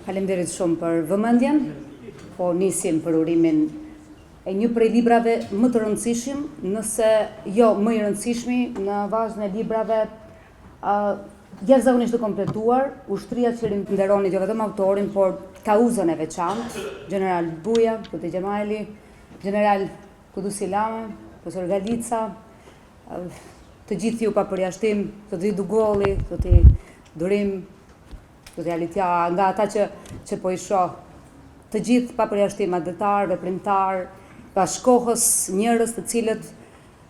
Faleminderit shumë për vëmendjen, po nisim për urimin e një prej librave më të rëndësishëm, nëse jo më i rëndësishmi në vazhdën e librave jashtëzakonisht të kompletuar, Ushtria që nderonit jo vetëm autorin, por kauzën e veçantë, General Buja, Kuti Gjemaili, General Kudusi Lame, Profesor Galica, të gjithë ju pa përjashtim, zoti Dugolli, zoti Durim, zoti Alitja, nga ata që po i shoh, të gjithë pa përjashtim, adhetar, veprimtar, bashkohës, njerëz të cilët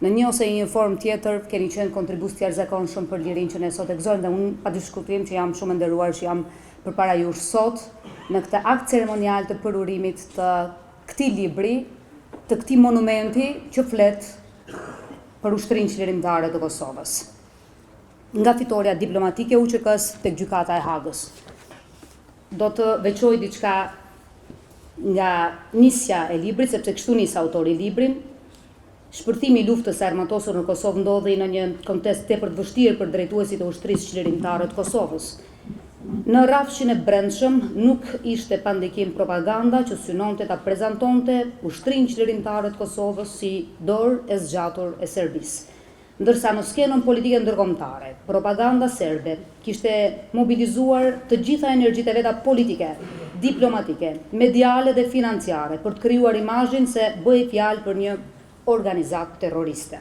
në një ose një formë tjetër keni qenë kontribues të jashtëzakonshëm për lirinë që ne sot e gëzojmë, dhe unë pa diskutim që jam shumë e nderuar që jam përpara jush sot në këtë akt ceremonial të përurimit të këtij libri, të këtij monumenti që flet për Ushtrinë Qlirimtare të Kosovës. Nga fitoria diplomatike UÇK-s tek gjykata e Hagës. Do të veçoj diçka nga nisja e librit, sepse kështu nis autori librin. Shpërthimi i luftës së armatosur në Kosovë ndodhi në një kontekst tepër të vështirë për drejtuesit e Ushtrisë Qlirimtare të Kosovës. Në rrafshin e brendshëm nuk ishte pa ndikim propaganda që synonte ta prezantonte Ushtrinë Qlirimtare të Kosovës si dorë e zgjatur e Serbisë. Ndërsa në skenën politike ndërkombëtare, propaganda serbe kishte mobilizuar të gjitha energjitë e veta politike, diplomatike, mediale dhe financiare për të krijuar imazhin se bëhej fjalë për një organizatë terroriste.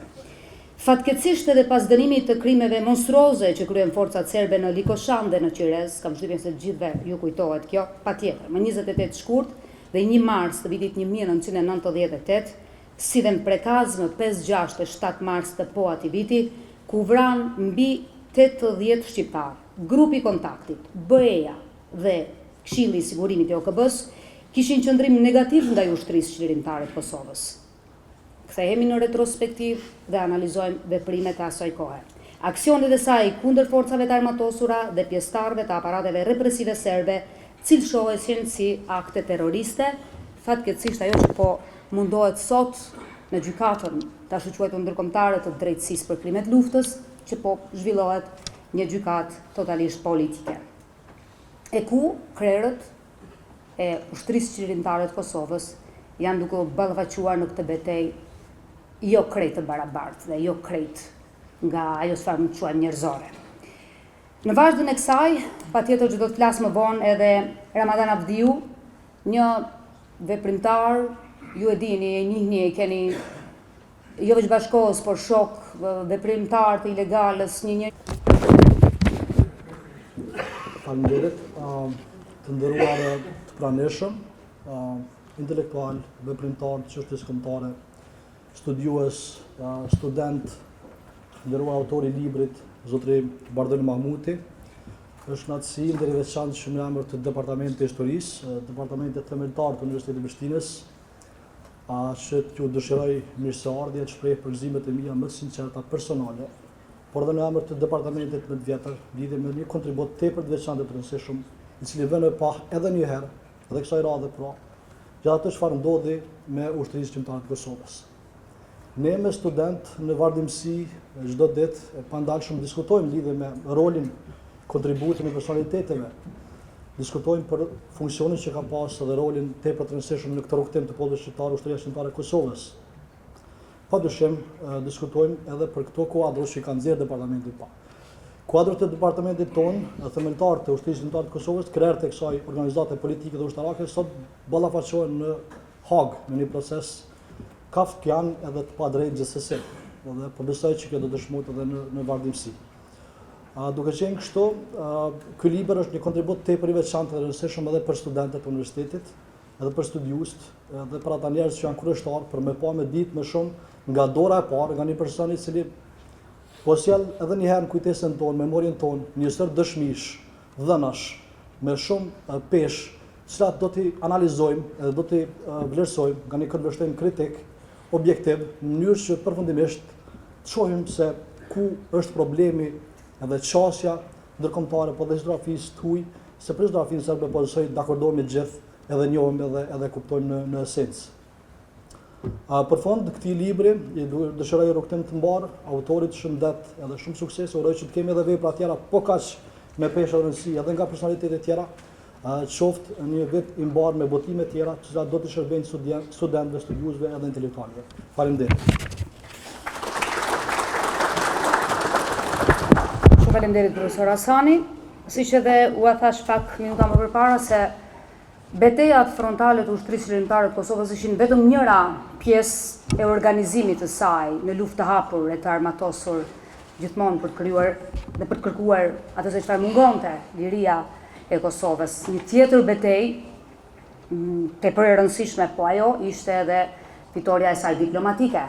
Fatkeqësisht edhe pas dënimit të krimeve monstruoze që kryen forcat serbe në Likoshan dhe në Qirez, kam përshtypjen se gjithëve ju kujtohet kjo, patjetër, më 28 shkurt dhe 1 mars të vitit 1998, si dhe në prekaz më 5-6 e 7 mars të po ati viti, ku vran mbi 80 shqiptar, grupi kontaktit, BE-ja dhe Këshilli i Sigurimit i OKB-s, kishin qëndrim negativ ndaj Ushtrisë Qlirimtare të Kosovës. Kthehemi në retrospektiv dhe analizojmë veprimet e asaj kohe. Aksionet e saj kundër forcave të armatosura dhe pjesëtarëve të aparateve represive serbe cilëshoheshin si akte terroriste, fatkeqësisht ajo që po mundohet sot në gjykatën tash quajtur ndërkombëtare të drejtësisë për krimet luftës, që po zhvillohet një gjykatë totalisht politike. E ku krerët e Ushtrisë Qlirimtare të Kosovës janë duke u ballavaquar në këtë betejë jo krejt të barabartë dhe jo krejt nga ajo çfarë mund të quajmë njerëzore. Në vazhdën e kësaj, patjetër që do të flas më vonë edhe Ramadan Avdiu, një veprimtar, ju e dini, e njihni, e keni jo veç bashkohës, por shok veprimtar të ilegalës, një. Faleminderit, të nderuar të pranishëm, intelektual, veprimtar të çështjes kombëtare, studiues, student, nderuar autori i librit, zotri Bardel Mahmuti. Është natësi ndër i veçantë që në emër të Departamentit të Historisë, Departamentit Themeltar të Universitetit të Prishtinës, që t'ju dëshiroj mirëseardhje, të shpreh përgëzimet e mia më sinqerta personale, por edhe në emër të departamentit më të vjetër, lidhje me një kontribut tepër të veçantë të rëndësishëm, i cili vjen e pa edhe një herë, edhe kësaj radhe pra, gjatë atë çfarë ndodhi me Ushtrisë Qlirimtare të Kosovës. Ne me student në vardimsi çdo ditë e pandalshëm diskutojmë lidhje me rolin, kontributin e personaliteteve. Diskutojmë për funksionin që ka pasur dhe rolin tepër të rëndësishëm në këtë rrugtim të popullit shqiptar Ushtria Qlirimtare e Kosovës. Padyshim diskutojmë edhe për këto kuadro që kanë nxjerrë departamenti pa. Kuadrot e departamentit tonë, themeltar të Ushtrisë Qlirimtare të Kosovës, krerët e kësaj organizate politike dhe ushtarake, sot ballafaqohen në Hagë në një proces kafkian edhe të padrejtë gjithsesi. Dhe po besoj që kjo do të dëshmohet edhe në vardimsi. Duke qenë kështu, ky libër është një kontribut tepër i veçantë dhe rëndësishëm edhe për studentët e universitetit, edhe për studiuest, edhe për ata njerëz që janë kurioztar për me pa me ditë më shumë nga dora e parë, nga një person i cili po sjell edhe një herë në kujtesën tonë, memorien tonë, një sër dëshmish, dhënash, me shumë peshë, të cilat do t'i analizojmë edhe do t'i vlerësojmë nga një këndvështrim kritik, objektiv, në mënyrë që përfundimisht të shohim se ku është problemi edhe qasja ndërkombëtare, po dhe historiografisë të huaj, se për historiografinë serbe po besoj dakordohemi gjithë, edhe njohim edhe kuptojmë në esencë. Për fond këtij libri, dëshiroj rrugtim të mbar autorit shëndet edhe shumë sukses, uroj që të kemi edhe vepra tjera, po kaq me peshë rëndësi edhe nga personalitetet tjera, qoftë një vit i mbarë me botime tjera që do të shërbejnë studentëve, studiuesve edhe intelektualëve. Faleminderit. Shumë faleminderit profesor Hasani. Siç edhe u thash pak minuta më përpara se betejat frontale të ushtrisë shërbimtare të Kosovës ishin vetëm njëra pjesë e organizimit të saj në luftë të hapur e të armatosur gjithmonë për të krijuar dhe për të kërkuar atë se çfarë mungonte, liria e Kosovës. Një tjetër betejë tepër e rëndësishme, po ajo ishte edhe fitoria e saj diplomatike.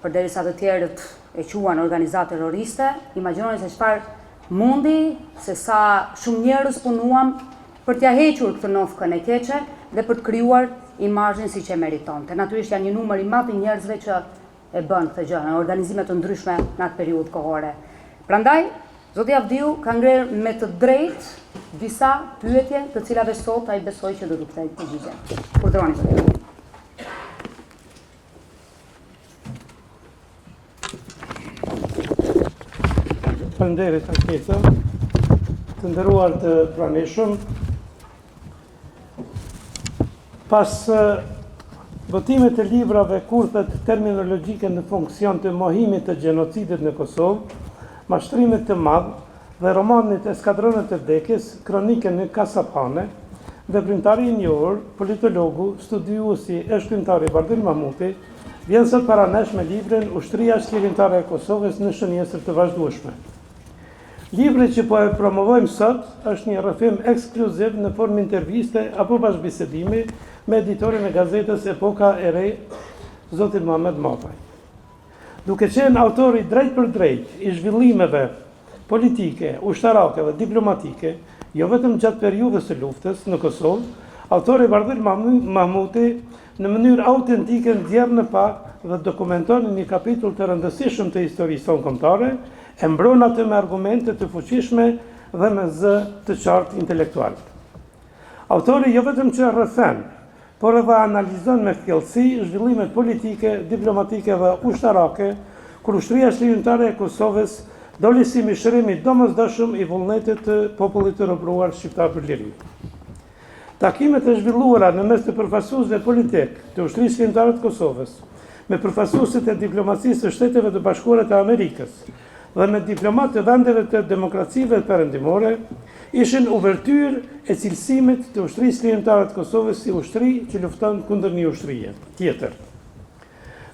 Përderisa të tjerët e quan organizatë terroriste, imagjinoni se çfarë mundi, se sa shumë njerëz punuam për t'ja hequr këtë nofkën e keqe dhe për të krijuar imazhin siç e meritonte. Natyrisht janë një numër i madh i njerëzve që e bën këtë gjë në organizime të ndryshme në atë periudhë kohore. Prandaj, zoti Avdiu ka ngrer me të drejtë disa pyetje të cilave sot ai besoi që do të kthej përgjigje. Urdhëroni zoti. Faleminderit ankesa. Të nderuar të pranishëm, pas votimet e librave kurthet terminologjike në funksion të mohimit të gjenocidit në Kosovë, mashtrimet të madh dhe romanit Eskadronet e vdekjes, kronikën e Kasapane, veprimtari i njohur, politologu, studiuesi e shkrimtari Bardhyl Mahmuti, vjen sot para nesh me librin Ushtria Shkrimtare e Kosovës në shënjesër të vazhdueshme. Libri që po e promovojmë sot është një rrëfim ekskluziv në formë interviste apo bashkëbisedimi me editorin e gazetës Epoka e Re, zotin Muhamet Mafaj. Duke qenë autori drejt për drejt i zhvillimeve politike, ushtarake dhe diplomatike, jo vetëm gjatë periudhës së luftës në Kosovë, autori Bardhyl Mahmuti në mënyrë autentike ndjerr në pa dhe dokumenton një kapitull të rëndësishëm të historisë tonë kombëtare, e mbron atë me argumente të fuqishme dhe me zë të qartë intelektual. Autori jo vetëm që rrëfen, por edhe analizon me thellësi zhvillimet politike, diplomatike dhe ushtarake, kur Ushtria Shkrimtare e Kosovës doli si mishërim i domosdoshëm i vullnetit të popullit të robëruar shqiptar për liri. Takimet e zhvilluara në mes të përfaqësuesve politik të Ushtrisë Shkrimtare të Kosovës, me përfaqësuesit e diplomacisë së Shteteve të Bashkuara të Amerikës dhe me diplomatë të vendeve të demokracive perëndimore, ishin uvertyrë e cilësimit të Ushtrisë Shkrimtare të Kosovës si ushtri që lufton kundër një ushtrie tjetër.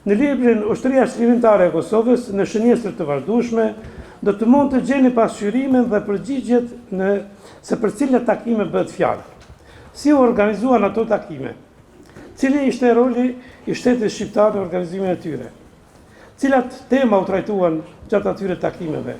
Në librin Ushtria Shkrimtare e Kosovës në shënjesër të vazhdueshme, do të mund të gjeni pasqyrimin dhe përgjigjet se për cilat takime bëhet fjalë. Si u organizuan ato takime? Cili ishte roli i shtetit shqiptar në organizimin e tyre? Cilat tema u trajtuan gjatë atyre takimeve?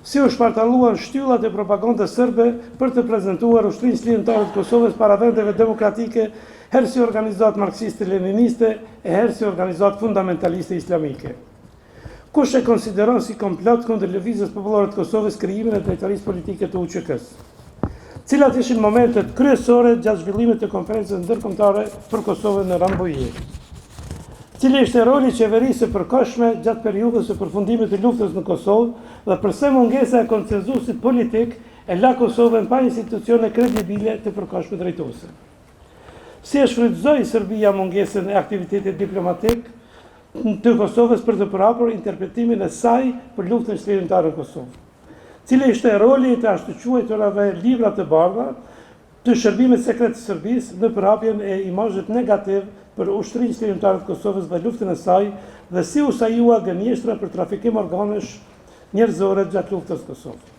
Si u shpartalluan shtyllat e propagandës serbe për të prezantuar Ushtrinë Shkrimtare të Kosovës para vendeve demokratike, herë si organizatë marksiste-leniniste e herë si organizatë fundamentaliste islamike? Kush e konsideron si komplot kundër lëvizjes popullore të Kosovës krijimin e drejtorisë politike të UÇK-s? Cilat ishin momentet kryesore gjatë zhvillimit të konferencës ndërkombëtare për Kosovën në Rambouillet? Cili ishte roli i qeverisë së përkohshme gjatë periudhës së përfundimit të luftës në Kosovë dhe pse mungesa e konsenzusit politik e la Kosovën pa institucione kredibile të përkohshme drejtuese? Si e shfrytëzoi Serbia mungesën e aktivitetit diplomatik të Kosovës për të përhapur interpretimin e saj për luftën shkrimtare në Kosovë? Cili ishte roli të ashtu quajturave libra të bardha të shërbimit sekret të Serbisë në përhapjen e imazhit negativ për Ushtrinë Shkrimtare të Kosovës dhe luftën e saj dhe si u sajua gënjeshtra për trafikim organesh njerëzore gjatë luftës së Kosovës?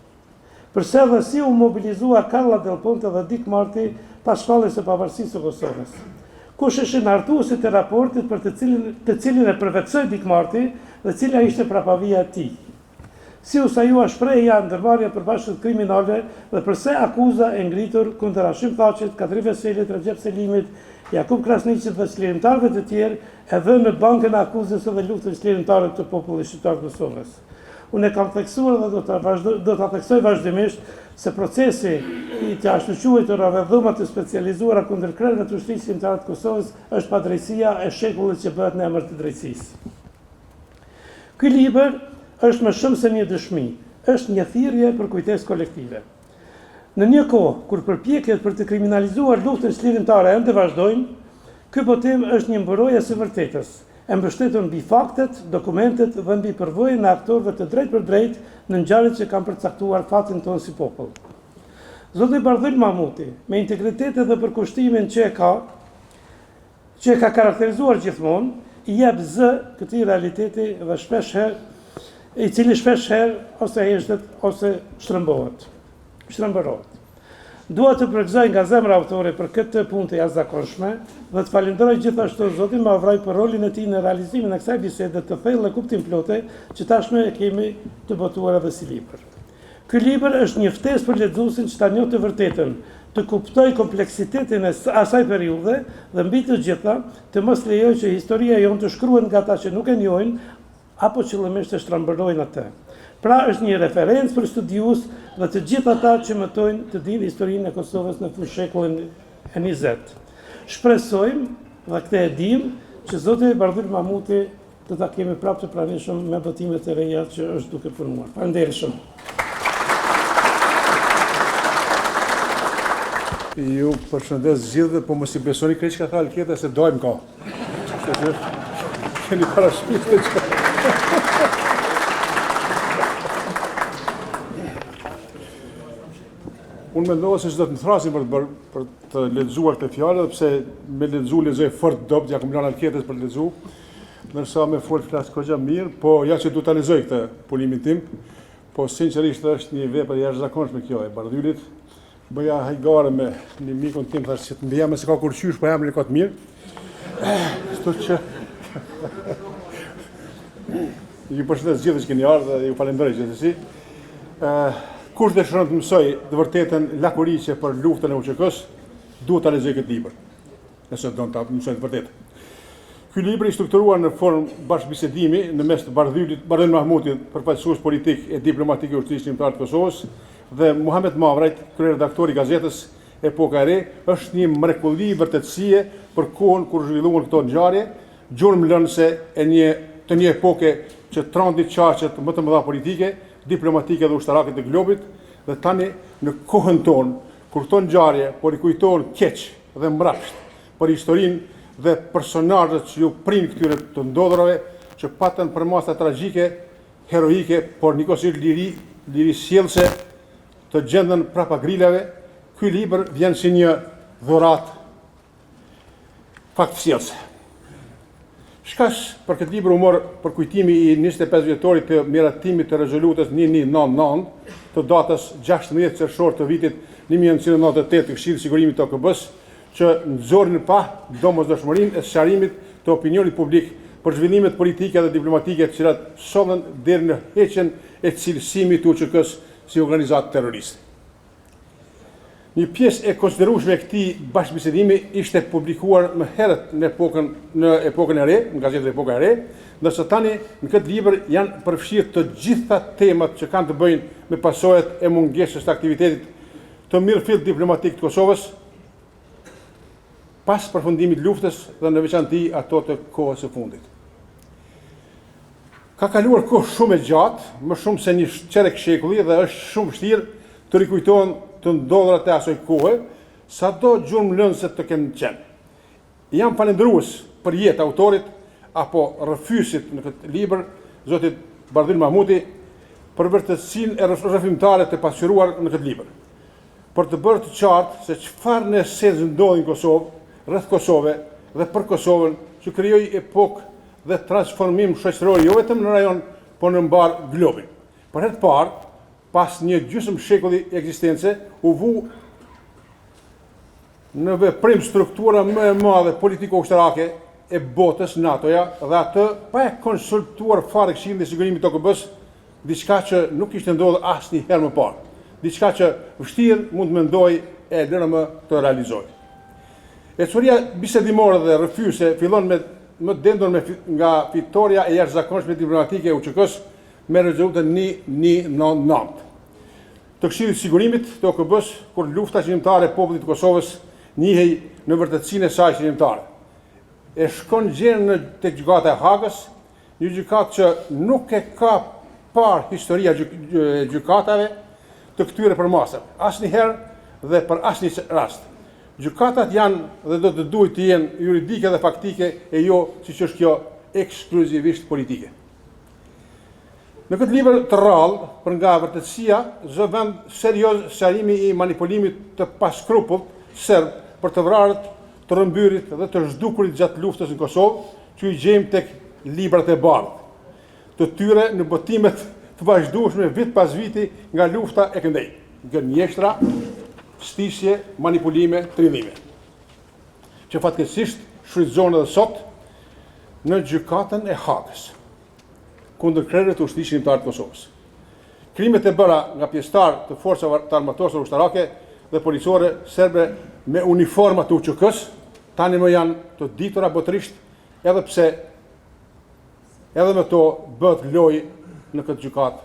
Përse dhe si u mobilizua Carla Del Ponte dhe Dick Marty pas shpalljes së pavarësisë së Kosovës? Kush ishin hartuesit e raportit për të cilin e përvetsoi Dick Marty dhe cila ishte prapavia e tij? Si u sajua shprehja ndërmarrja përbashkët kriminale dhe përse akuza e ngritur kundër Hashim Thaçit, Kadri Veselit, Recep Selimit, Jakub Krasniqit dhe çlirimtarëve të tjerë e vënë në bankën e akuzës dhe luftën çlirimtare të popullit shqiptar të Kosovës. Unë kam theksuar dhe do ta theksoj vazhdimisht se procesi i të ashtu quajturave dhuma të specializuara kundër krerëve të Ushtrisë Shkrimtare të Kosovës është padrejësia e shekullit që bëhet në emër të drejtësisë. Ky libër është më shumë se një dëshmi, është një thirrje për kujtesë kolektive. Në një kohë, kur përpjekjet për të kriminalizuar luftën çlirimtare ende vazhdojnë, ky botim është një mbrojtje së vërtetës, e mbështetur mbi faktet, dokumentet dhe mbi përvojën e aktorëve të drejt për drejt në ngjarjet që kanë përcaktuar fatin tonë si popull. Zoti Bardhyl Mahmuti, me integritetin dhe përkushtimin që e ka karakterizuar gjithmonë, i jep zë këtij realiteti dhe i cili shpesh herë ose heshtet ose shtrembërohet. Dua të përgëzoj nga zemra autore për këtë punë të jashtëzakonshme dhe të falenderoj gjithashtu Zotin Mavraj për rolin e tij në realizimin e kësaj bisede të thellë dhe kuptimplote që tashmë e kemi të botuar edhe si libër. Ky libër është një ftesë për lexuesin që ta njohë të vërtetën, të kuptoj kompleksitetin e asaj periudhe dhe mbi të gjitha të mos lejoj që historia jonë të shkruhet nga ata që nuk e njohin apo qëllimisht të shtrembërojnë atë. Pra është një referencë për studiues dhe të gjithë ata që mëtojnë të dinë historinë e Kosovës në fushshekullin e 20. Shpresojmë dhe këtë e dim që Zoti Bardhyl Mahmuti do ta kemi prapë të pranishëm me botimet e reja që është duke punuar. Faleminderit shumë. Ju përshëndes gjithë, po mos I besoni krejt që ka Alketa se dojmë ka. Keni parashpite që... Unë mendova se që do të më thrasin për të lexuar këtë fjalë, pse me lexoj fort dopt, ja kom lanë Alketës për lexu, nërsa me flas kogja mirë, po ja që du ta lexoj këtë punimin tim, po sinqerisht është një vepër jashtëzakonshme kjo e Bardhylit. Bëja hajgare me një mikun tim, thash që të mbijam se ka kur qysh, po jam në ka të mirë. Kështu që ju përshëndes gjithë që keni ardhur dhe ju falenderoj gjithsesi. Kush dëshiron të mësoj të vërtetën lakuriqe për luftën e UÇK-s, duhet ta lexojë këtë libër. Nëse do ta mësoj të vërtetë. Ky libër I strukturuar në formë bashkëbisedimi në mes të Bardhyl Mahmutit, përfaqësues politik e diplomatik I Ushtrisë Shqiptare të Kosovës, dhe Muhamet Mavrajt, kryeredaktori I gazetës Epoka e Re, është një mrekulli vërtetësie për kohën kur zhvilluan këto ngjarje, gjurmëlënëse të një epoke që trandi qaqet më të mëdha politike, diplomatike dhe ushtarake të globit, dhe tani në kohën tonë, kur këto ngjarje po rikujtohen keq dhe mbrapsht për historinë dhe personazhet që ju prind këtyre të ndodhurave, që patën përmasa tragjike, heroike, por njëkohësisht liri sjellse të gjendën prapa grilave, ky libër vjen si një dhuratë faktësjellse. Shkash për këtë libër u mor për kujtimi I 25 vjetorit të miratimit të rezolutës 1199 të datës 16 qershor të vitit 1998 të Këshillit të Sigurimit të OKB-s, që nxorrin pa domosdoshmërinë e sqarimit të opinionit publik për zhvillimet politike dhe diplomatike të cilat sollën deri në heqjen e cilësimit të UÇK-s si organizatë terroriste. Një pjesë e konsiderueshme e këtij bashkëbisedimi ishte publikuar më herët në epokën e re, në gazetën Epoka e Re, ndërsa tani në këtë libër janë përfshirë të gjitha temat që kanë të bëjnë me pasojat e mungesës të aktivitetit të mirëfillt diplomatik të Kosovës pas përfundimit luftës dhe në veçanti ato të kohës së fundit. Ka kaluar kohë shumë e gjatë, më shumë se një çerek shekulli dhe është shumë vështirë të rikujtohen të ndodhurat e asaj kohe, sado gjurmëlënëse të kenë qenë. Jam falendërues për jetë autorit apo rrëfysit në këtë libër, zotit Bardhyl Mahmuti, për vërtetësinë e rrëfimtare të pasqyruar në këtë libër. Për të bërë të qartë se çfarë në esencë ndodhi në Kosovë, rreth Kosove dhe për Kosovën, që krijoi epokë dhe transformim shoqëror jo vetëm në rajon, por në mbar globin. Për herë të parë, pas një gjysmë shekulli ekzistence, u vu në veprim struktura më e madhe politiko-ushtarake e botës NATO-ja dhe atë pa e konsultuar fare Këshillin e Sigurimit të OKB-s, diçka që nuk kishte ndodhur asnjëherë më parë, diçka që vështirë mund të mendoj e lënë më të realizoj. Historia bisedimore dhe rrëfyese fillon më dendur nga fitoria e jashtëzakonshme diplomatike e UÇK-s me rezolutën 1199 të Këshillit të Sigurimit të OKB-s, kur lufta qëndrimtare e popullit të Kosovës njihej në vërtetësinë e saj qëndrimtare. E shkon gjendën tek gjykata e Hagës, një gjykatë që nuk e ka parë historia e gjykatave, të këtyre përmasave, asnjëherë dhe për asnjë rast. Gjykatat janë dhe do të duhet të jenë juridike dhe faktike e jo siç është kjo ekskluzivisht politike. Në këtë libër të rrallë, për nga vërtetësia, zë vend serioz sqarimi i manipulimit të paskrupull serb për të vrarët, të rëmbyrit dhe të zhdukurit gjatë luftës në Kosovë, që i gjejmë tek librat e bardhë, të tyre në botimet të vazhdueshme vit pas viti nga lufta e këndej, gënjeshtra, stisje, manipulime, tridhime, që fatkeqësisht shfrytëzohen edhe sot në gjykatën e Hagës kundër krerëve të ushtrisë shqiptare të Kosovës. Krimet e bëra nga pjesëtarë të forcave të armatosur ushtarake dhe policore serbe me uniforma të UÇK-s tani më janë të ditura botërisht, edhe pse edhe me to bëhet lojë në këtë gjykatë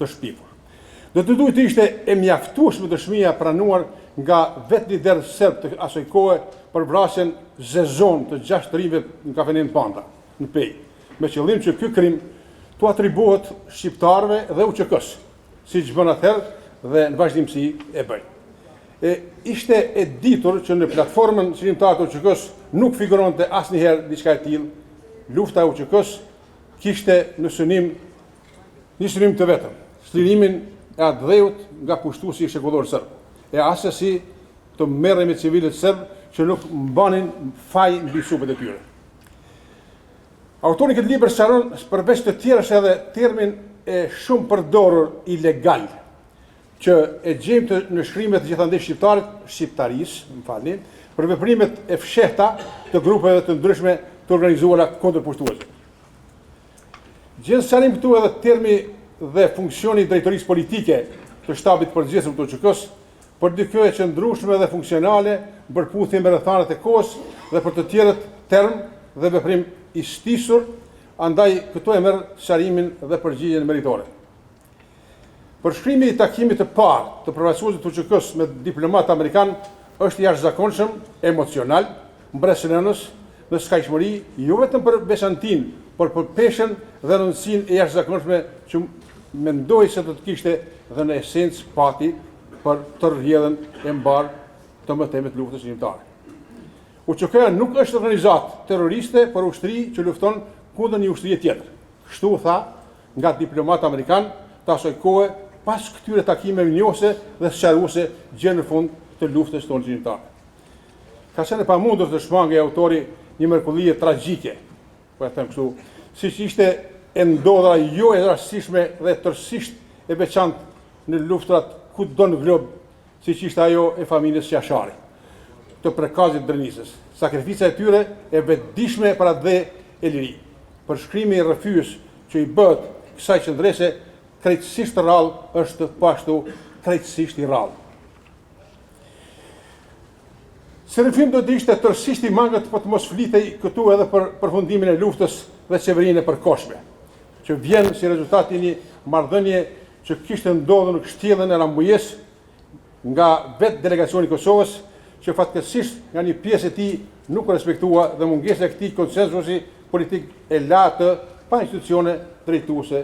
të shpifur. Do të duhet të ishte e mjaftueshme dëshmia pranuar nga vetë lider serb të asaj kohe për vrasjen zezon të 6 rinjve në kafenin Panda, në Pej, me qëllim që ky krim tu atribuohet shqiptarëve dhe UÇK-s, siç bën atëherë dhe në vazhdimsi e bëjnë. Ishte e ditur që në platformën qëllimtare të UÇK-s nuk figuronte asnjëherë diçka e tillë. Lufta e UÇK-s kishte në synim të vetëm shlirimin e Adheut nga pushtuesi i shekullor serb, e asesi të merrem me civilët serb që nuk mbanin faj mbi supet e tyre. Autori i këtë libër sqaron përveç të tjerësh edhe termin e shumë përdorur ilegal, që e gjejmë në shkrimet gjithandej shqiptarisë, për veprimet e fshehta të grupeve të ndryshme të organizuara kundër pushtuesve. Gjen sqarim këtu edhe termi dhe funksioni i drejtorisë politike të shtabit përgjithshëm të UÇK-s, për dykje e qëndrueshme dhe funksionale, bërputhje me rrethanat e kohës dhe për të tjerët term dhe veprim i stisur, andaj këtu e merr sqarimin dhe përgjigjen meritore. Përshkrimi i takimit të parë të përfaqësuesit të UÇK-s me diplomat amerikan është i jashtëzakonshëm, emocional, mbresënënës, në skajshmëri, jo vetëm për veçantin, por për peshën dhe rëndësinë e jashtëzakonshme që mendoj se do të kishte dhe në esencë pati për të rrjedhën e mbar të mëtemet luftës shqiptare. UÇK-ja nuk është organizatë terroriste, por ushtri që lufton kundër një ushtrie tjetër. Kështu tha nga diplomat amerikan të asaj kohe pas këtyre takimeve njohëse dhe sqaruese gjë në fund të luftës tonë shqiptare. Ka qenë e pamundur të shmangë autori një mrekullie tragjike, po e them kështu, siç ishte e ndodhura jo e rastishme dhe tërësisht e veçantë në luftrat kudo në glob, siç ishte ajo e familjes Qashari, të prekazit Drenisës. Sakrifica e tyre e vetëdijshme për atë dhe e liri. Përshkrimi i rrëfyes që i bëhet kësaj qendrese krejtësisht rrallë është po ashtu krejtësisht i rrallë. Serifim do të ishte tërësisht i mangët për të mos flitej këtu edhe për përfundimin e luftës dhe qeverinë e përkohshme, që vjen si rezultat i një marrëdhënie që kishte ndodhur në kështjellën e Rambujes nga vetë delegacioni i Kosovës, që fatkeqësisht nga një pjesë e tij nuk respektua dhe mungesa e këtij konsensusi politik e la të pa institucione drejtuese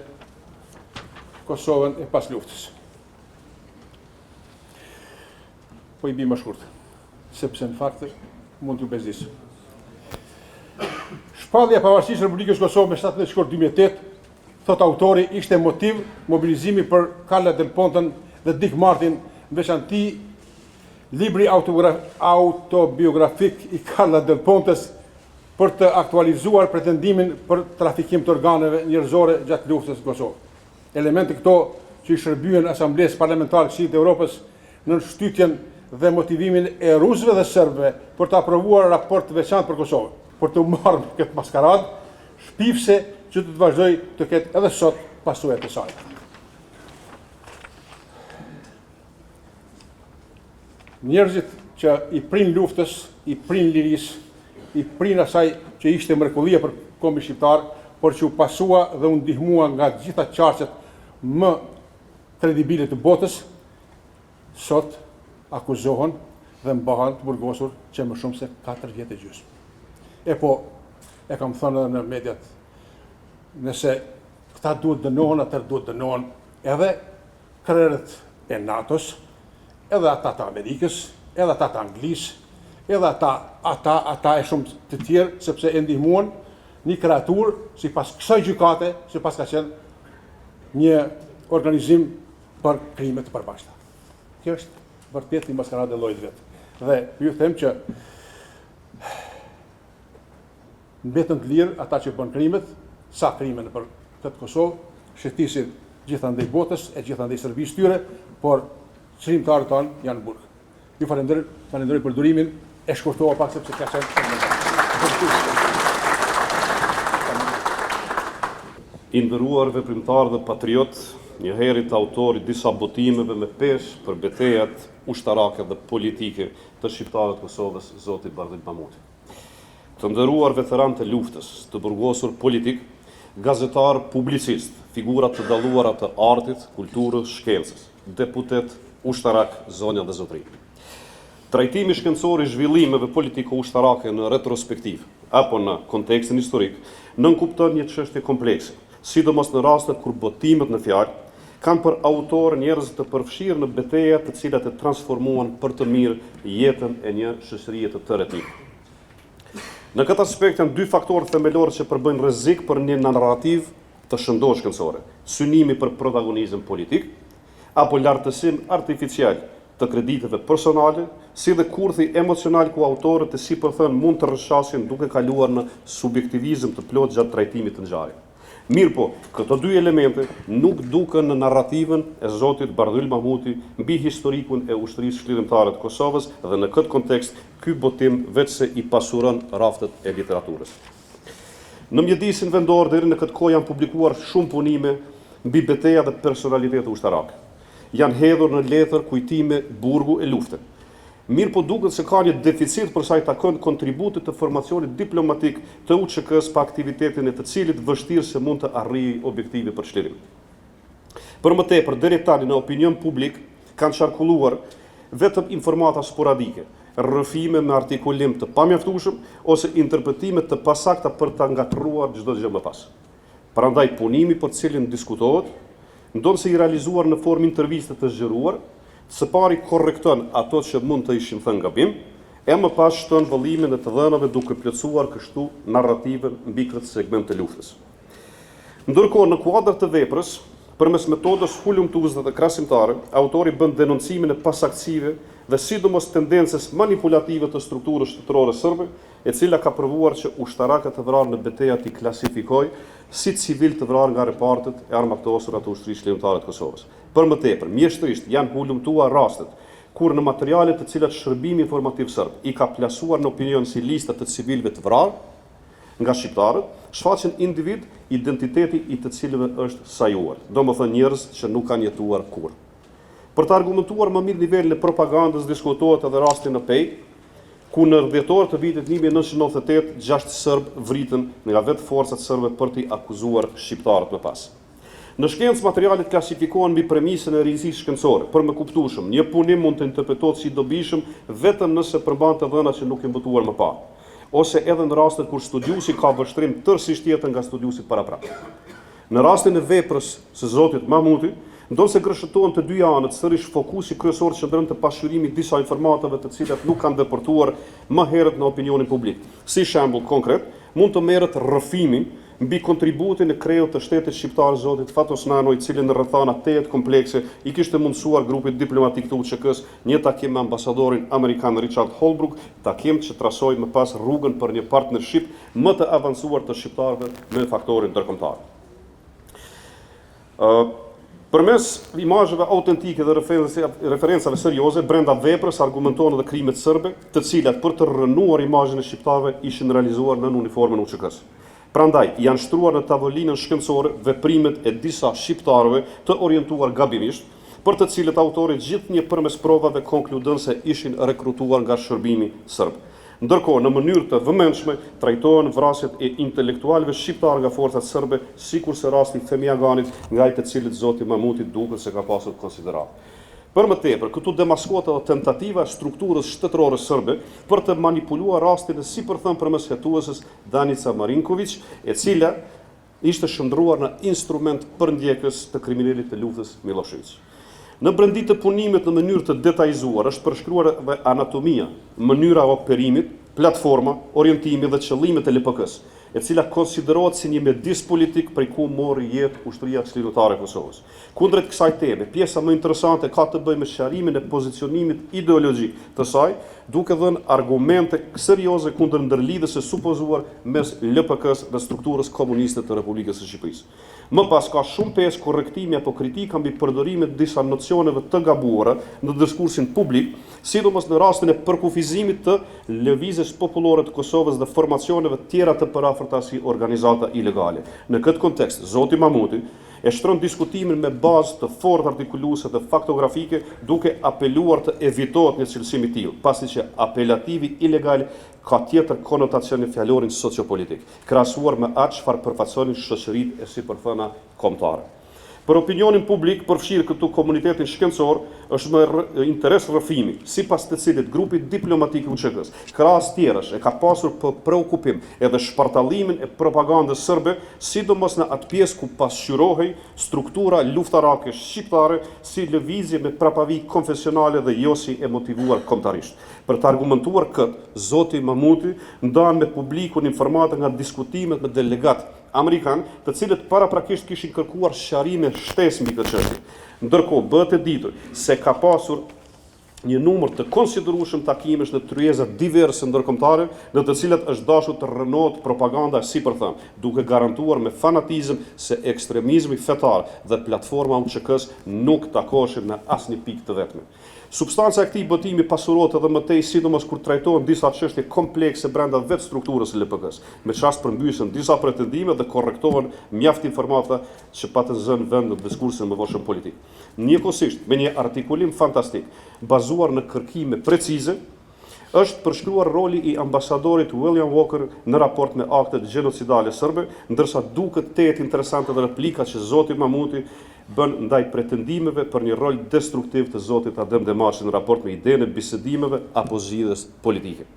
Kosovën e pas luftës. Po i bi më shkurt, sepse në fakt mund t'ju bezdis. Shpallja e pavarësisë së Republikës Kosovë me 17 shkurt 2008, thot autori, ishte motiv mobilizimi për Carla Del Ponten dhe Dick Martin, veçanti libri autobiografik i Carla Del Pontes për të aktualizuar pretendimin për trafikim të organeve njerëzore gjatë luftës në Kosovë. Elemente këto që i shërbyen Asamblesë Parlamentare Këshillit të Evropës në shtytjen dhe motivimin e rusëve dhe serbëve për të aprovuar raport të veçantë për Kosovën, për të marrë këtë maskaradë shpifse që të vazhdoj të ketë edhe sot pasojat e saj. Njerëzit që i prin luftës, i prin lirisë, i prin asaj që ishte mrekullia për kombin shqiptar, por që u pasua dhe u ndihmua nga gjitha qarqet më kredibile të botës, sot akuzohen dhe mbahen të burgosur që më shumë se 4 vjet e gjysmë. E po, e kam thënë edhe në mediat, nëse këta duhet dënohen, atër duhet dënohen edhe krerët e NATO-s, edhe ata të Amerikës, edhe ata të Anglisë, edhe ata e shumë të tjerë, sepse e ndihmuan një kreaturë si pas kësaj gjykate, si pas ka qenë një organizim për krime të përbashkëta. Kjo është vërtet një maskarade llojit vetë. Dhe ju them që mbetën të lirë ata që bën krimet, sa krime në për këtë Kosovë, shëtisin gjithandej botës e gjithandej Serbisë tyre, por çrimtarët tanë janë në burg. Ju falenderoj për durimin, e shkurtova pak sepse ka qenë. I nderuar veprimtar dhe patriot, njëherët autori disa botimeve me peshë për betejat ushtarake dhe politike të shqiptarëve të Kosovës, zoti Bardhyl Mamuti. Të nderuar veteran të luftës, të burgosur politik, gazetar, publicist, figura të dalluara të artit, kulturës, shkencës, deputet, ushtarak, zonja dhe zotëri. Trajtimi shkencor i zhvillimeve politiko-ushtarake në retrospektiv apo në kontekstin historik nënkupton një çështje komplekse, sidomos në rastet kur botimet në fjalë kanë për autor njerëz të përfshirë në betejë të cilat e transformuan për të mirë jetën e një shoqërie të tërhetë. Në këtë aspekt janë dy faktorë themelor që përbëjnë rrezik për një narrativ të shëndosh shkencore: synimi për protagonizëm politik apo lartësim artificial të krediteve personale, si dhe kurthi emocional ku autorët e sipërthënë mund të rrëshqasin duke kaluar në subjektivizëm të plot gjatë trajtimit të ngjarjes. Mirë po, këto dy elemente nuk duken në narrativën e zotit Bardhyl Mamuti mbi historikun e ushtrisë shkëlqymtare të Kosovës dhe në këtë kontekst ky botim vetëse i pasuron raftet e literaturës. Në mjedisin vendor deri në këtë kohë janë publikuar shumë punime mbi betejë dhe personalitete ushtarake. Janë hedhur në letër kujtime burgu e luftën. Mirë po duket se ka një deficit për sa i takon kontributit të formacionit diplomatik të UÇK-s pa aktivitetin e të cilit vështirë se mund të arrijë objektive për çlirim. Për më tepër, deri tani në opinion publik kanë qarkulluar vetëm informata sporadike, rrëfime me artikulim të pamjaftueshëm ose interpretime të pasakta për ta ngatruar çdo gjë më pas. Prandaj punimi për të cilin diskutohet ndonë se i realizuar në formë interviste të zgjeruar, së pari korrekton ato që mund të ishin thënë gabim, e më pas shton vëllimin e të dhënave duke plotësuar kështu narrativën mbi këtë segment të luftës. Ndërkohë në kuadër të veprës, përmes metodës hulumtuese dhe krahasimtare, autori bën denoncimin e pasaktësive dhe sidomos tendencës manipulative të strukturës shtetërore serbe, e cila ka provuar që ushtarakët të vrarë në betejat i klasifikojë si civil të vrarë nga repartet e armatosura të ushtrisë shkëlqymtare të Kosovës. Për më tepër, mjeshtrisht janë hulumtuar rastet kur në materialet të cilat shërbimi informativ serb i ka plasuar në opinion si lista të civilëve të vrarë nga shqiptarët, shfaqen individ identiteti i të cilëve është sajuar, domethënë njerëz që nuk kanë jetuar kurrë. Për të argumentuar më mirë nivelin e propagandës diskutohet edhe rasti në Pej, ku në dhjetor të vitit 1998 6 serb vritën nga vetë forcat serbe për t'i akuzuar shqiptarët më pas. Në shkencë materialet klasifikohen mbi premisën e rinjësisë shkencore. Për më kuptueshëm, një punim mund të interpretohet si dobishëm vetëm nëse përmban të dhëna që nuk janë botuar më parë, ose edhe në rastet kur studiuesi ka vështrim tërësisht tjetër nga studiuesit paraprak. Në rastin e veprës së zotit Mamuti, ndonse gërshëtohen të dy anët, sërish fokusi kryesor qëndron të pasqyrimit disa informatave të cilat nuk kanë depërtuar më herët në opinionin publik. Si shembull konkret, mund të merret rrëfimi mbi kontributin e krejut të shtetit shqiptar zotit Fatos Nano, i cili në rrethana 8 komplekse i kishte mundësuar grupit diplomatik të UÇK-s një takim me ambasadorin amerikan Richard Holbrooke, takim që trasoi më pas rrugën për një partnership më të avancuar të shqiptarëve me faktorin ndërkombëtar. Përmes imazheve autentike dhe referencave serioze, brenda veprës argumentohen edhe krimet serbe, të cilat për të rrënuar imazhin e shqiptarëve ishin realizuar në uniformën UÇK-s. Prandaj janë shtruar në tavolinën shkencore veprimet e disa shqiptarëve të orientuar gabimisht, për të cilët autori gjithnjë përmes provave konkludon se ishin rekrutuar nga shërbimi serb. Ndërkohë, në mënyrë të vëmendshme, trajtohen vrasjet e intelektualëve shqiptar nga forcat serbe, sikurse rasti Femiaganit, nga i të cilit zoti Mamuti duket se ka pasur konsiderat. Për më tepër, këtu demaskohet edhe tentativa e strukturës shtetërore serbe për të manipuluar rastin e sipërthënë përmes hetuesës Danica Marinković, e cila ishte shndruar në instrument përndjekës të kriminalit të luftës Milošević. Në brendit të punimit në mënyrë të detajzuar është përshkruar dhe anatomia, mënyra e operimit, platforma, orientimi dhe qëllimet e LPK-s, e cila konsiderohet si një mjedis politik prej ku mori jetë ushtria çliritare e Kosovës. Kundrejt kësaj teme, pjesa më interesante ka të bëjë me sqarimin e pozicionimit ideologjik të saj, duke dhënë argumente serioze kundër ndërlidhjes së supozuar mes LPK-s dhe strukturës komuniste të Republikës së Shqipërisë. Më pas ka shumë pesë korrektimi apo kritika mbi përdorimin e disa nocioneve të gabuara në diskursin publik, sidomos në rastin e përkufizimit të lëvizjes popullore të Kosovës dhe formacioneve tjera të përafërta si organizata ilegale. Në këtë kontekst, zoti Mamuti e shtron diskutimin me bazë të fortë artikuluese dhe faktografike, duke apeluar të evitohet një cilësim i tillë, pasi që apelativi ilegal ka tjetër konotacion në fjalorin sociopolitik, krahasuar me atë çfarë përfaqësonin shoqëritë e sipërthëna kombëtare. Për opinionin publik, përfshirë këtu komunitetin shkencor, është më interes rrëfimi, sipas të cilit grupi diplomatik i UÇK-s, krahas tjerësh, e ka pasur për preokupim edhe shpartallimin e propagandës serbe, sidomos në atë pjesë ku pasqyrohej struktura luftarake shqiptare si lëvizje me prapavi konfesionale dhe jo si e motivuar kombëtarisht. Për të argumentuar këtë, zoti Mamuti ndan me publikun informata nga diskutimet me delegat amerikan, të cilët paraprakisht kishin kërkuar sqarime shtesë mbi këtë çështje. Ndërkohë bëhet e ditur se ka pasur një numër të konsiderueshëm takimesh në tryeza diverse ndërkombëtare, në të cilat është dashur të rrënohet propaganda sipërthënë, duke garantuar me fanatizëm se ekstremizmi fetar dhe platforma UÇK-s nuk takoheshin në asnjë pikë të vetme. Substanca e këtij botimi pasurohet edhe më tej, sidomos kur trajtohen disa çështje komplekse brenda vetë strukturës së LPK-s, me çast përmbysen disa pretendime dhe korrektohen mjaft informata që pa të zënë vend në diskursin më voshëm politik. Njëkohësisht, me një artikulim fantastik, bazuar në kërkime precize, është përshkruar roli i ambasadorit William Walker në raport me aktet gjenocidale serbe, ndërsa duket tetë interesante dhe replika që zoti Mamuti bën ndaj pretendimeve për një rol destruktiv të zotit Adem Demashi në raport me idenë e bisedimeve apo zgjidhjes politike.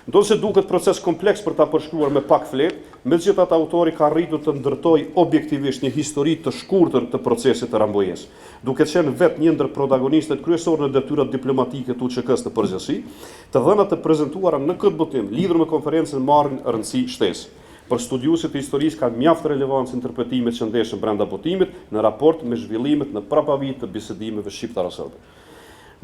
Ndonse duket proces kompleks për ta përshkruar me pak fletë, megjithatë autori ka arritur të ndërtojë objektivisht një histori të shkurtër të procesit të Rambojës, duke qenë vetë një ndër protagonistët kryesorë në detyrat diplomatike të UÇK-s të përgjithësi, të dhënat të prezantuara në këtë botim lidhur me konferencën marrin rëndësi shtesë. Për studiuesit e historisë ka mjaft relevancë interpretimet që ndeshën brenda botimit në raport me zhvillimet në prapavi të bisedimeve shqiptaro-serbe.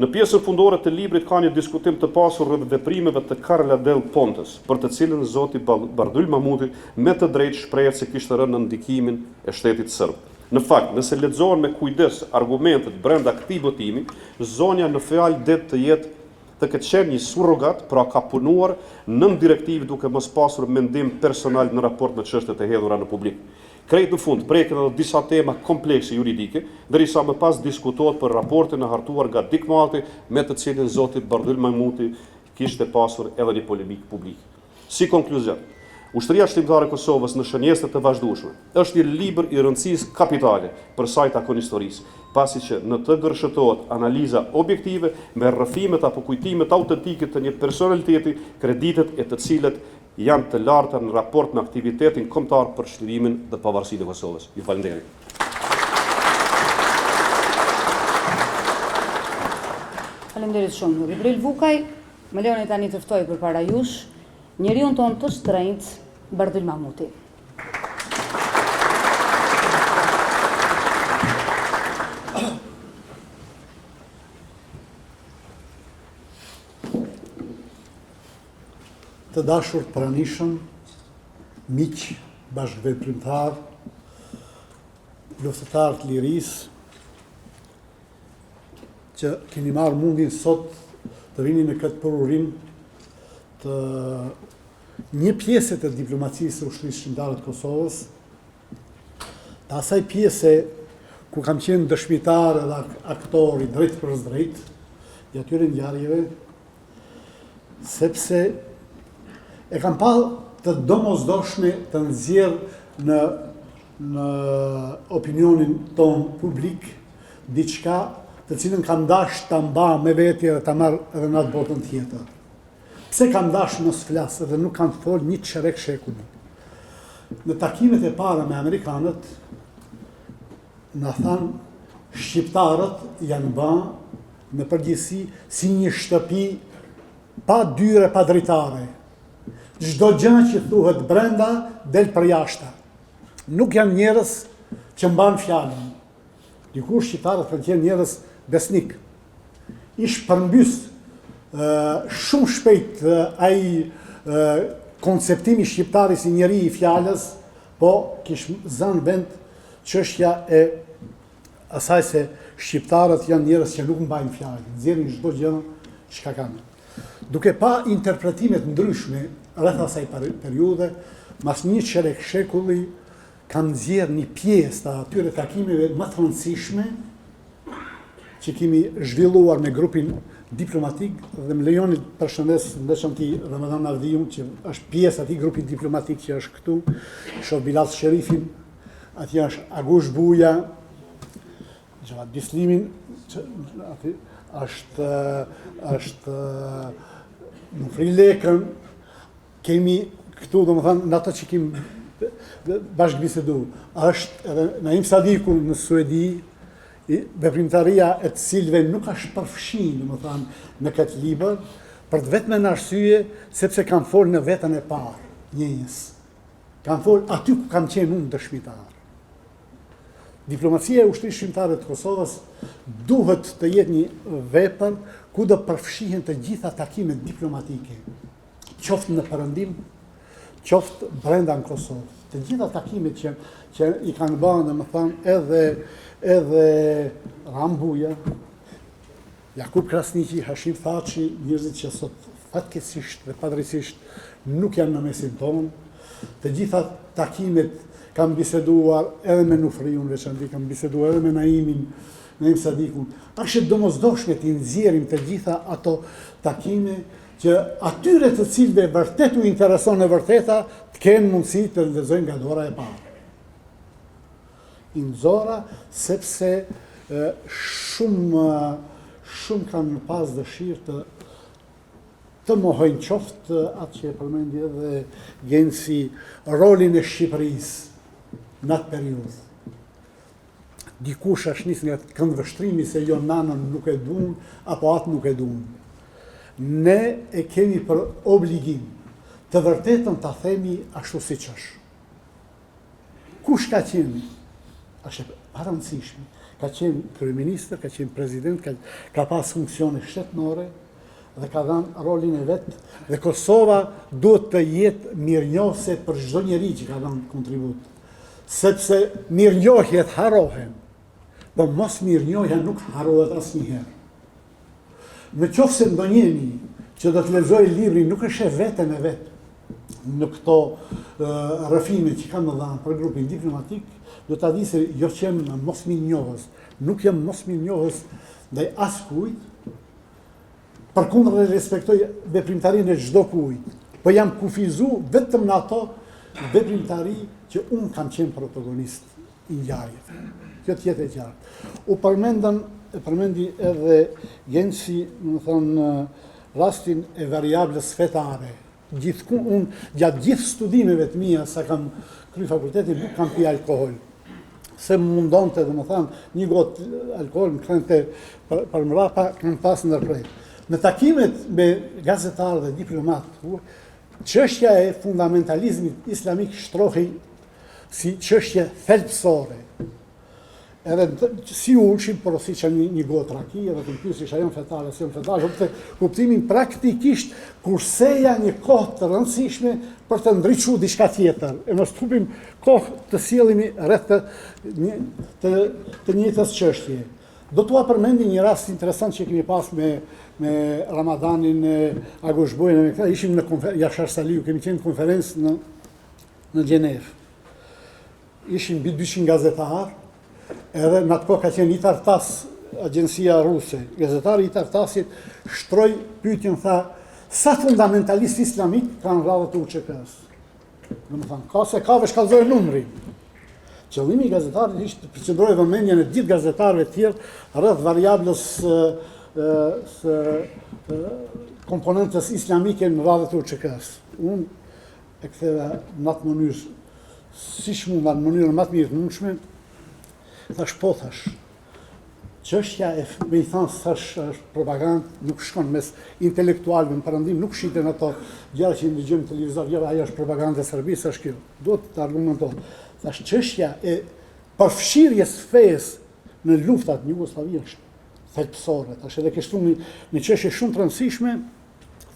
Në pjesën fundore të librit ka një diskutim të pasur rreth veprimeve të Carla Del Pontes, për të cilën zoti Bardhyl Mamuti me të drejtë shprehet se kishte rënë në ndikimin e shtetit serb. Në fakt, nëse lexohen me kujdes argumentet brenda këtij botimi, zonja në fjalë det të jetë të këtë qenë një surrogat, pra ka punuar nën direktivë duke mos pasur mendim personal në raport me çështjet e hedhura në publik. Krejt në fund, preken edhe disa tema komplekse juridike, derisa më pas diskutohet për raportin e hartuar nga Dik Malti, me të cilin zoti Bardhyl Mamuti kishte pasur edhe një polemik publik. Si konkluzion, Ushtria Shqiptare e Kosovës në shënjeste të vazhdueshme është një libër i rëndësisë kapitale për sa i takon historisë, pasi që në të gërshëtohet analiza objektive me rrëfimet apo kujtimet autentike të një personaliteti, kreditet e të cilët janë të larta në raport me aktivitetin kombëtar për shlirimin dhe pavarësinë e Kosovës. Ju falenderoj. Faleminderit shumë. Vibril Vukaj, më lejoni tani të ftoj përpara jush njeriun ton të shtrenjtë, Bardhyl Mamuti. Të dashur pranishëm, miq, bashkëveprimtar, luftëtar të lirisë, që keni marrë mundin sot të vini në këtë përurim të një pjesë të diplomacisë së Ushtrisë Shqiptare të Kosovës, të asaj pjese ku kam qenë dëshmitar dhe aktori drejt për drejt i atyre ngjarjeve, sepse e kam pa të domosdoshme të nxjerr në opinionin ton publik diçka të cilën kam dash ta mba me veti dhe ta marr edhe në atë botën tjetër. Pse kam dash mos flas dhe nuk kam fol një çerek shekull. Në takimet e para me amerikanët na thanë shqiptarët janë ba në përgjithësi si një shtëpi pa dyre, pa dritare. Çdo gjë që thuhet brenda del për jashta. Nuk janë njerëz që mban fjalën. Dikur shqiptarët kanë qenë njerëz besnik. Ish përmbys shumë shpejt ai konceptimi shqiptari si njeri i fjalës, po kish zënë vend çështja e asaj se shqiptarët janë njerëz që nuk mbajnë fjalën, nxjerrin çdo gjë çka kanë. Duke pa interpretimet ndryshme rreth asaj periudhe, mas një çerek shekulli kanë nxjerrë një pjesë të atyre takimeve më të rëndësishme që kemi zhvilluar me grupin diplomatik dhe më lejoni të përshëndes veçanti Ramadan Avdiun që është pjesë atij grupit diplomatik që është këtu, shoh Bilal Sherifin, atje është Agush Buja, Xhavat Bislimin, është Nufri Lekën, kemi këtu domethënë në ato që kemi bashkë bisedu, është edhe Naim Sadiku në Suedi, veprimtaria e të cilëve nuk është përfshin, domethënë, në këtë libër, për të vetëm në arsye sepse kanë folë në vetën e parë, njëjës. Kanë folë aty ku kam qenë unë dëshmitar. Diplomacia e ushtrisë shqiptare të Kosovës duhet të jetë një vepër ku do përfshihen të gjitha takimet diplomatike, qoftë në Perëndim, qoftë brenda në Kosovë. Të gjitha takimet që i kanë bërë, domethënë, edhe Rambuja, Jakub Krasniqi, Hashim Thaçi, njerëzit që sot fatkeqësisht dhe padrejtisht nuk janë në mesin tonë. Të gjitha takimet kam biseduar edhe me Nufriun veçanti, kam biseduar edhe me Naim Sadikun. Është domosdoshme të nxjerrim të gjitha ato takime që atyre të cilëve vërtet u intereson e vërteta të kenë mundësi të lexojnë nga dora e parë. I nxora sepse shumë kanë pas dëshirë të mohojnë qoftë atë që e përmendi edhe Genci, rolin e Shqipërisë në atë periudhë. Dikush është nis nga këndvështrimi se jo nanën nuk e duan apo atë nuk e duan. Ne e kemi për obligim të vërtetën ta themi ashtu siç është. Kush ka qenë, është e parëndësishme, ka qenë kryeministër, ka qenë president, ka pas funksione shtetënore dhe ka dhënë rolin e vet dhe Kosova duhet të jetë mirënjohëse për çdo njeri që ka dhënë kontribut. Sepse mirënjohjet harrohen, por mos mirënjohja nuk harrohet asnjëherë. Në qoftë se ndonjëri që do të lexojë librin nuk është e vetën e vet në këto rrëfime që kam dhënë për grupin diplomatik, do ta di se jo që jam mos mirënjohës, nuk jam mos mirënjohës ndaj askujt, përkundër respektoj veprimtarinë e çdo kujt, po jam kufizu vetëm në ato veprimtari që unë kam qenë protagonist i ngjarjeve. Kjo të jetë e qartë. U përmendi edhe Genci, më thonë, rastin e variablës fetare. Unë gjatë gjithë studimeve të mia sa kam kry fakultetin nuk kam pi alkohol. Se më mundonte, domethënë, një gotë alkohol më kthente për mrapa, kam pas ndërprer. Në takimet me gazetarë dhe diplomatë, çështja e fundamentalizmit islamik shtrohej si çështje thelbësore. Edhe si ulshim, por si që një gotë raki, edhe të pyesi a janë fetare, si janë fetare, kuptimin praktikisht kurseja një kohë të rëndësishme për të ndriçuar diçka tjetër. E mos hupim kohë të sjellemi rreth të njëjtës çështje. Do t'ua përmendi një rast interesant që kemi pas me Ramadanin, Agush Bujën, ishim në Jashar Saliu, kemi qenë konferencë në Gjenevë. Ishim mbi 200 gazetarë, edhe në atë kohë ka qenë Itartas, agjencia ruse. Gazetari Itartasit shtroi pyetjen, tha, sa fundamentalist islamik kanë radhët e UÇK-s? Domethënë, ka se ka shkallëzoi numrin. Qëllimi i gazetarit ishte të përqendrojë vëmendjen e gjithë gazetarëve të tjerë rreth variablës së komponentës islamike në radhët e UÇK-s. Unë e ktheva në atë mënyrë, siç mund, në mënyrën më të mirë të mundshme, thash po, thash, çështja me i thënë është propagandë, nuk shkon mes intelektualëve në parandim, nuk shiten ato gjëra që ndëgjojmë në televizor, jo, ajo është propagandë e Serbisë, është kjo. Duhet të argumentoj. Tash çështja e përfshirjes fesë në luftat në Jugosllavi është thelbësore. Tash edhe kështu një çështje shumë të rëndësishme.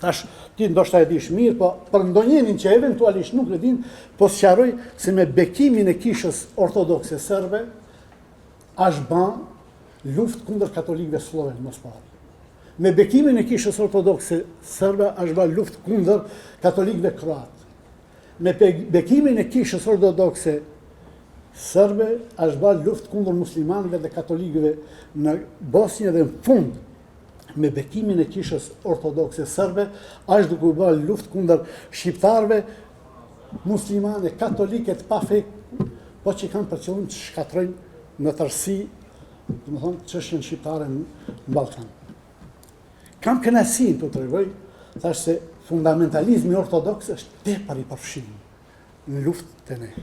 Tash ti ndoshta e dish mirë, po për ndonjërin që eventualisht nuk e din, po sqaroj se me bekimin e kishës ortodokse serbe është bën luftë kundër katolikëve sloven mos pari. Me bekimin e kishës ortodokse serbe është bën luftë kundër katolikëve kroatë. Me bekimin e kishës ortodokse serbe është bën luftë kundër muslimanëve dhe katolikëve në Bosnjë dhe në fund me bekimin e kishës ortodokse serbe, është duke u bërë luftë kundër shqiptarëve, muslimane, katolike të pa fe, po që kanë për qëllim të shkatrojnë në tërësi, domethënë çështjen shqiptare në Ballkan. Kam kënaqësinë të tregoj, thash se fundamentalizmi ortodoks është tepër i përfshirë në luftën e ne.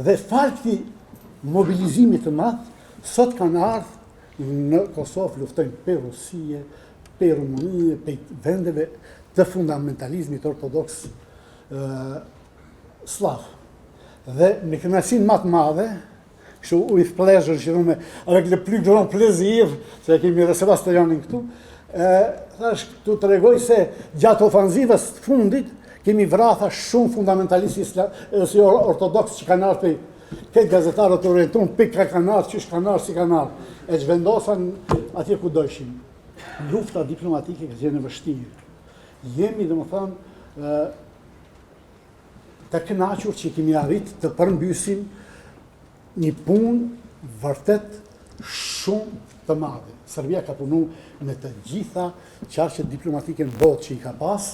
Dhe falti mobilizimit të madh, sot kanë ardhur në Kosovë luftojnë për Rusie, për Rumunije, për vendeve të fundamentalizmit ortodoks slav. Dhe me kënaqësinë më të madhe, kështu with pleasure që me avec le plus grand plaisir, se kemi edhe Sebastianin këtu, thash tu tregoj se gjatë ofanzivës të fundit kemi vrarë shumë fundamentalistë si ortodoks që kanë ardhur këtë gazetarët të orientuar pikë kanar, çish kanar, si kanar, e zhvendosan atje ku dojshin. Lufta diplomatike ka qenë e vështirë. Jemi, domethënë, të kënaqur që kemi arritë të përmbysim një punë vërtet shumë të madhe. Serbia ka punu me të gjitha qarqet diplomatike në botë që i ka pas,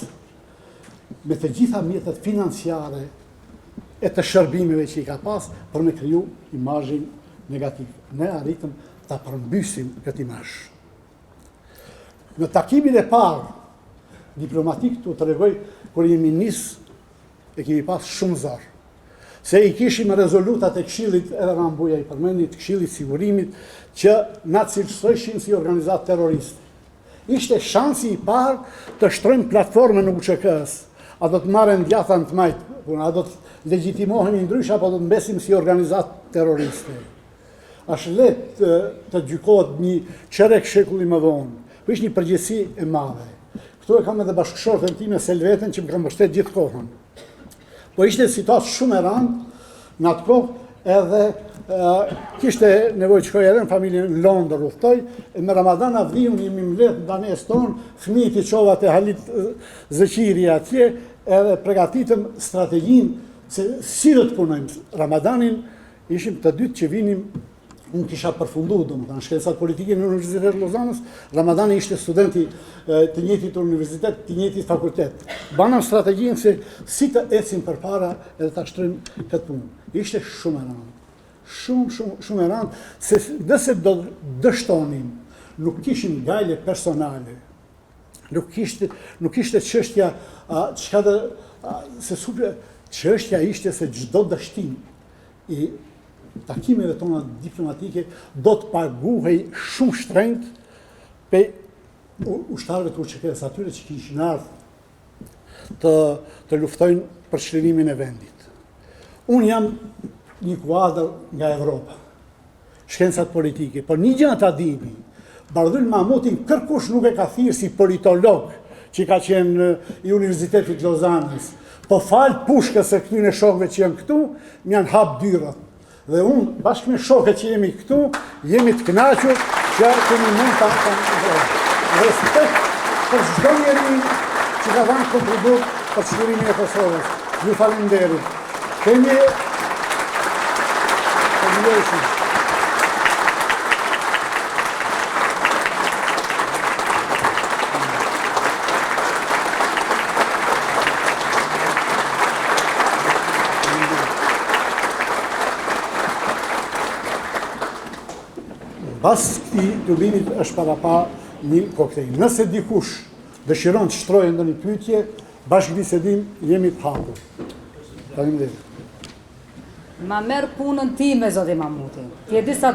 me të gjitha mjetet financiare e të shërbimeve që i ka pas për me kriju imazhin negativ. Ne arritëm ta përmbysim këtë imazh. Në takimin e parë diplomatik tu tregoj kur jemi nis e kemi pas shumë zor. Se i kishim rezolutat e Këshillit, edhe Rambuja i përmendi, të Këshillit Sigurimit, që na cilësojshin si organizatë terroriste. Ishte shansi i parë të shtrojmë platformën në UÇK-s. A do të marrën djathan të majtë, a do të legjitimohemi ndryshe, apo do të mbesim si organizatë terroriste. Është letë të gjykohet një çerek shekulli më vonë, po ishte një përgjegjësi e madhe. Këtu e kam edhe bashkëshortën time Selvetën që më kanë mbështetur gjithë kohën. Po ishte situatë shumë e rëndë në atë kohë, edhe kishte nevojë të shkoj edhe në familjen në Londër udhtoj, me Ramadan Avdiun jemi mbledh banesë tonë, fëmijët i çova te Halit Zëqiri atje, edhe përgatitëm strategjinë se si do të punojmë. Ramadanin ishim të dytë që vinim, unë kisha përfunduar domethënë shkencat politike në Universitetin e Lozanës, Ramadani ishte studenti të njëjtit universitet, të njëjtit fakultet. Banam strategjinë se si të ecim përpara edhe ta shtrojmë këtë punë. Ishte shumë e rëndë. Shumë e rëndë, se nëse do dështonim, nuk kishim gajle personale, nuk ishte çështja çështja ishte se çdo dështim i takimeve tona diplomatike do të paguhej shumë shtrenjtë pe ushtarëve të UÇK-s, atyre që kishin ardhur të luftojnë për çlirimin e vendit. Unë jam një kuadër nga Evropa, shkencat politike, por një gjë ta dini, Bardhyl Mahmutin kërkush nuk e ka thirrë si politolog që ka qenë i Universitetit Lozanës, po falë pushkës e këtyre shokëve që janë këtu, më janë hap dyrat. Dhe unë, bashkë me shokët që jemi këtu, jemi të kënaqur që kemi mund ta respekt për çdo njeri që ka dhënë kontribut për çlirimin e Kosovës. Ju falenderoj. Kemi pas këtij turbinit është parapa një koktejl. Nëse dikush dëshiron të shtrojë ndonjë pyetje, bashkëbisedim jemi të hapur. Faleminderit. Ma merr punën time, zoti Mahmuti. Ti e di sa